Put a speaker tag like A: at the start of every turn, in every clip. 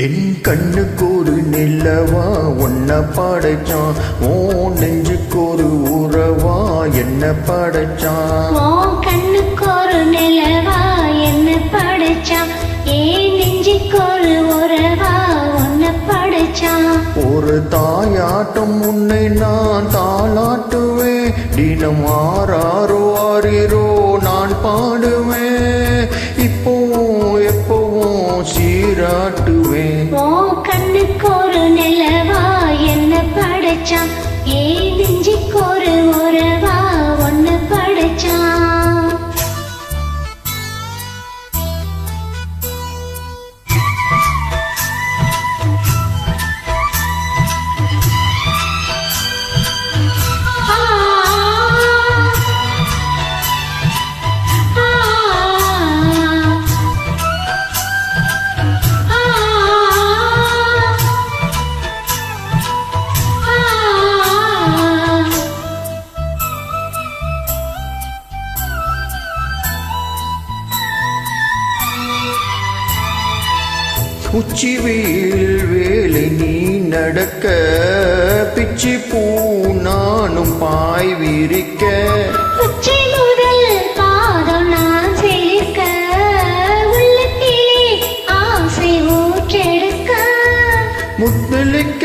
A: என் கண்ணுக்கு ஒரு நிலவா உன்னை படைச்சான், ஓ நெஞ்சுக்கு ஒரு உறவா என்ன படைச்சான்.
B: கண்ணுக்கு ஒரு நிலவா என்ன படைச்சான், ஏன் நெஞ்சுக்கு ஒரு உறவா உன்னை படைச்சான்.
A: ஒரு தாயாட்டம் உன்னை நான் தாளாட்டுவேன், தினம் ஆறாரோ ஆறிரோ நான் பாடுவேன், இப்போவும் எப்பவும் சீராட்டுவேன்.
B: கண்ணுக்கு ஒரு நிலவா என்ன படைச்சான், ஏன் நெஞ்சுக்கு ஒரு உறவா உன்னை படைச்சான்.
A: உச்சி வெயில் வேலை நீ நடக்க, பிச்சி பூ நானும் பாய் விரிக்க,
B: உச்சி முதல் பாதம் நான் சேர்க்க, உள்ளத்திலே ஆசை ஊற்றெடுக்க,
A: முத்தளிக்க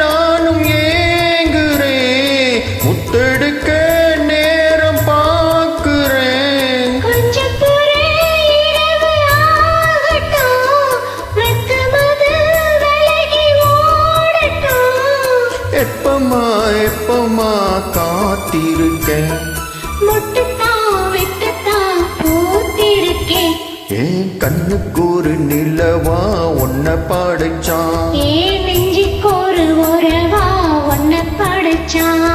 A: நானும் ஏங்குறேன், முத்தெடுக்க நேரம் பார்க்கிறேன்.
B: கொஞ்சம் புறே இரவு ஆகட்டும், வெக்கமது விலகி ஓடட்டும்,
A: எப்பமா எப்பமா காத்திருக்கேன்,
B: முட்டுத்தான் விட்டுத்தான் பூத்திருக்கேன்.
A: என் கண்ணுக்கு ஒரு நிலவா உன்னை படைச்சான்,
B: ஏன் நெஞ்சுக்கு ஒரு உறவா உன்னை படைச்சான்.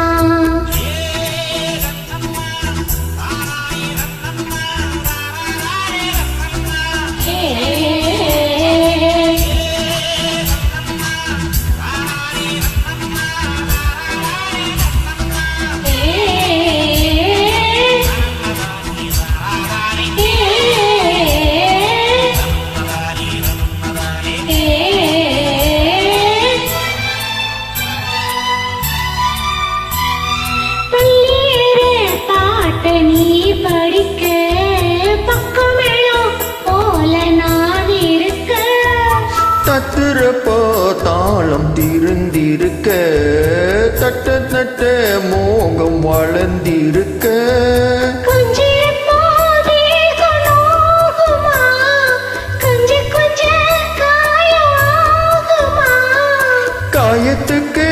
B: நீ படிக்க பக்கமெல்லாம் போல நான் இருக்க,
A: தத்துறப்போ தாளம் திருந்திருக்க, தட்ட தட்ட மோகம் வளர்ந்திருக்க,
B: கொஞ்சிருப்போ தேகம் நோகுமா, கொஞ்ச கொஞ்ச காயமாகுமா,
A: காயத்துக்கு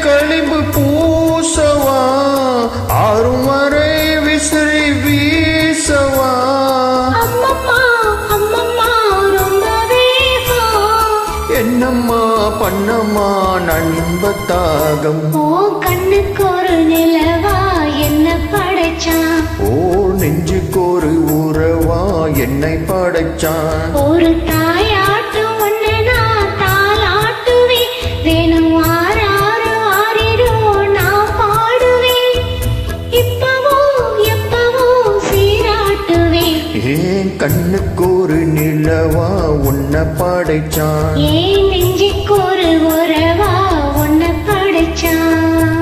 A: களிம்பு பூசவா, ஆறும் வரை விசிறி வீசவா.
B: அம்மம்மா அம்மம்மா ரொம்ப வேகம்,
A: என்னம்மா பண்ணம்மா நான் இன்பத்தாகம்.
B: கண்ணுக்கு ஒரு நிலவா என்ன படைச்சான்,
A: ஓ நெஞ்சுக்கு ஒரு உறவா என்னை படைச்சான்.
B: ஒரு தாயாட்டு ஒண்ணு நான் தாளாட்டுவேன், வேணும் ஆறாறு ஆறிரோ நான் பாடுவேன், இப்பவோ எப்பவோ சீராட்டுவேன்.
A: ஏன் கண்ணுக்கு ஒரு நிலவா உன்னை படைச்சான்,
B: ஏன் நெஞ்சுக்கு ஒரு உறவா உன்னை படைச்சான்.